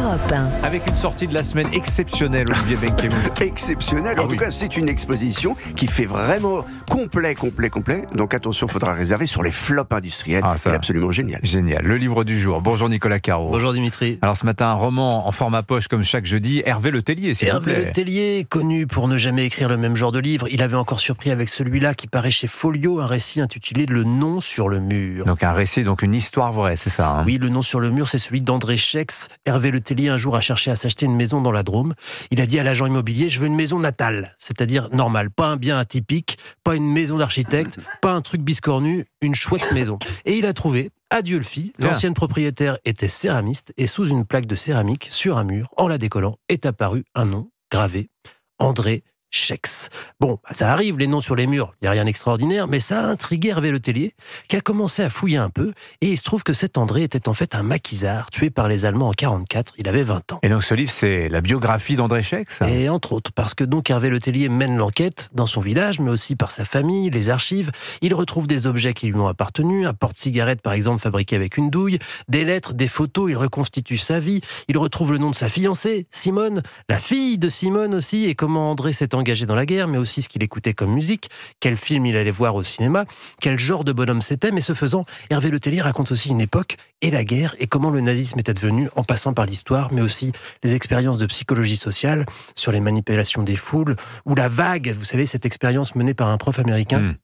Europe 1. Avec une sortie de la semaine exceptionnelle, Olivier Benkemoun. Exceptionnel. En tout cas, c'est une exposition qui fait vraiment complet. Donc attention, il faudra réserver sur les flops industriels. C'est absolument génial. Génial. Le livre du jour. Bonjour Nicolas Caro. Bonjour Dimitri. Alors ce matin, un roman en format poche comme chaque jeudi. Hervé Le Tellier, s'il vous plaît. Hervé Le Tellier, connu pour ne jamais écrire le même genre de livre. Il avait encore surpris avec celui-là qui paraît chez Folio, un récit intitulé Le nom sur le mur. Donc un récit, donc une histoire vraie, c'est ça hein? Oui, Le nom sur le mur, c'est celui d'André Schex. Hervé Le Tellier, un jour, a cherché à s'acheter une maison dans la Drôme. Il a dit à l'agent immobilier, je veux une maison natale, c'est-à-dire normale, pas un bien atypique, pas une maison d'architecte, pas un truc biscornu, une chouette maison. Et il a trouvé. Adieu le fit. L'ancienne propriétaire était céramiste et sous une plaque de céramique, sur un mur, en la décollant, est apparu un nom gravé, André Schex. Bon, ça arrive, les noms sur les murs, il n'y a rien d'extraordinaire, mais ça a intrigué Hervé Le Tellier, qui a commencé à fouiller un peu, et il se trouve que cet André était en fait un maquisard, tué par les Allemands en 1944, il avait 20 ans. Et donc ce livre, c'est la biographie d'André Schex? Et entre autres, parce que donc Hervé Le Tellier mène l'enquête dans son village, mais aussi par sa famille, les archives. Il retrouve des objets qui lui ont appartenu, un porte-cigarette par exemple fabriqué avec une douille, des lettres, des photos, il reconstitue sa vie, il retrouve le nom de sa fiancée, Simone, la fille de Simone aussi, et comment André s'est engagé dans la guerre, mais aussi ce qu'il écoutait comme musique, quel film il allait voir au cinéma, quel genre de bonhomme c'était, mais ce faisant, Hervé Le Tellier raconte aussi une époque et la guerre, et comment le nazisme était devenu, en passant par l'histoire, mais aussi les expériences de psychologie sociale, sur les manipulations des foules, ou la vague, vous savez, cette expérience menée par un prof américain,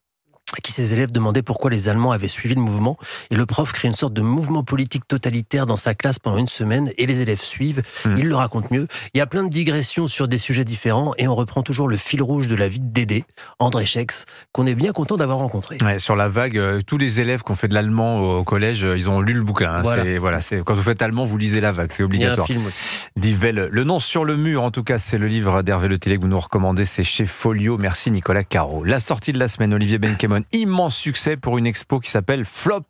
à qui ses élèves demandaient pourquoi les Allemands avaient suivi le mouvement. Et le prof crée une sorte de mouvement politique totalitaire dans sa classe pendant une semaine, et les élèves suivent, il le raconte mieux. Il y a plein de digressions sur des sujets différents, et on reprend toujours le fil rouge de la vie de Dédé, André Schex, qu'on est bien content d'avoir rencontré. Ouais, sur la vague, tous les élèves qui ont fait de l'allemand au collège, ils ont lu le bouquin. Hein. Quand vous faites allemand, vous lisez la vague, c'est obligatoire. Il y a un film aussi. Dit Velle. Le nom sur le mur, en tout cas, c'est le livre d'Hervé Le Tellier que vous nous recommandez, c'est chez Folio. Merci Nicolas Caro. La sortie de la semaine, Olivier Benkemoun. Immense succès pour une expo qui s'appelle Flop.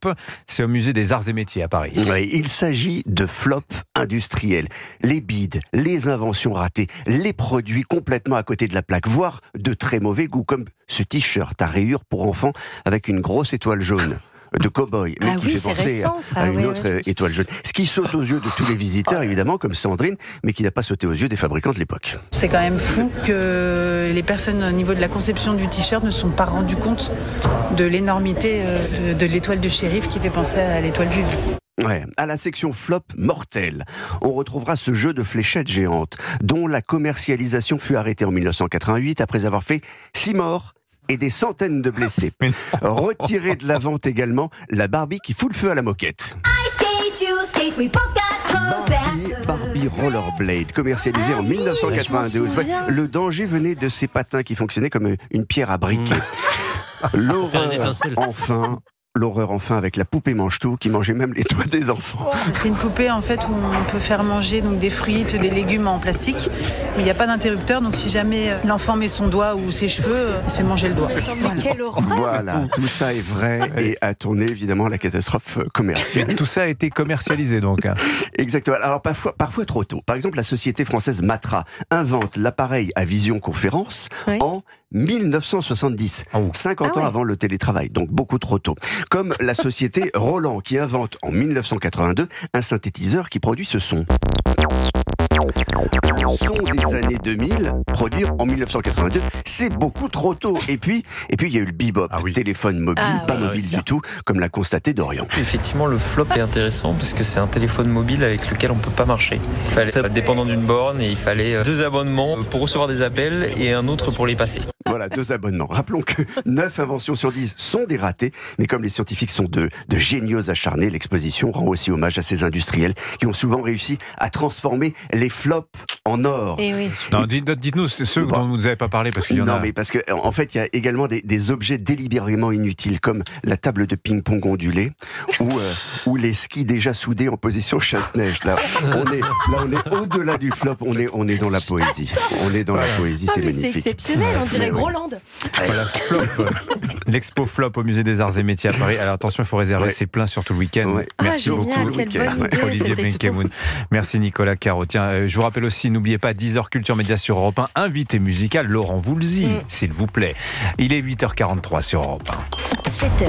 C'est au musée des Arts et Métiers à Paris. Oui, il s'agit de flop industriels. Les bides, les inventions ratées, les produits complètement à côté de la plaque, voire de très mauvais goût, comme ce t-shirt à rayures pour enfants avec une grosse étoile jaune de cow-boy, mais qui fait penser à une autre étoile jaune. Ce qui saute aux yeux de tous les visiteurs, évidemment, comme Sandrine, mais qui n'a pas sauté aux yeux des fabricants de l'époque. C'est quand même fou que les personnes au niveau de la conception du t-shirt ne se sont pas rendues compte de l'énormité de l'étoile de shérif qui fait penser à l'étoile juive. Ouais, à la section flop mortel, on retrouvera ce jeu de fléchettes géantes, dont la commercialisation fut arrêtée en 1988 après avoir fait 6 morts et des centaines de blessés. Retiré de la vente également, la Barbie qui fout le feu à la moquette. Barbie Rollerblade, commercialisée en 1992. Le danger venait de ces patins qui fonctionnaient comme une pierre à briquet. L'horreur enfin avec la poupée mange-tout qui mangeait même les doigts des enfants. C'est une poupée en fait où on peut faire manger donc des frites, des légumes en plastique, mais il n'y a pas d'interrupteur, donc si jamais l'enfant met son doigt ou ses cheveux, il se fait manger le doigt. Quelle horreur! Voilà, tout ça est vrai et a tourné évidemment à la catastrophe commerciale. Tout ça a été commercialisé donc. Exactement. Alors parfois trop tôt. Par exemple, la société française Matra invente l'appareil à visioconférence en 1970, 50 ans avant le télétravail, donc beaucoup trop tôt. Comme la société Roland qui invente en 1982 un synthétiseur qui produit ce son. Le son des années 2000, produit en 1982, c'est beaucoup trop tôt. Et puis il y a eu le bebop, téléphone mobile, pas mobile du tout, comme l'a constaté Dorian. Effectivement, le flop est intéressant parce que c'est un téléphone mobile avec lequel on peut pas marcher. Il fallait être dépendant d'une borne et il fallait 2 abonnements pour recevoir des appels et un autre pour les passer. Voilà, 2 abonnements. Rappelons que 9 inventions sur 10 sont des ratés, mais comme les scientifiques sont de géniaux acharnés, l'exposition rend aussi hommage à ces industriels qui ont souvent réussi à transformer les flops en or. Et oui. Non, dites-nous ceux dont vous n'avez pas parlé, parce qu'il y en a... Non, mais parce que en fait, il y a également des objets délibérément inutiles, comme la table de ping-pong ondulée, ou les skis déjà soudés en position chasse-neige. Là, on est au-delà du flop, on est dans la poésie. On est dans la poésie, c'est magnifique. C'est exceptionnel, on dirait Groland. Voilà, flop. L'expo Flop au musée des Arts et Métiers à Paris. Alors attention, il faut réserver, c'est plein sur tout le week-end. Merci beaucoup, Olivier Benkemoun. Merci Nicolas Caro. Tiens, je vous rappelle aussi, n'oubliez pas 10h Culture Média sur Europe 1, invité musical Laurent Voulzy, s'il vous plaît. Il est 8h43 sur Europe 1. 7h.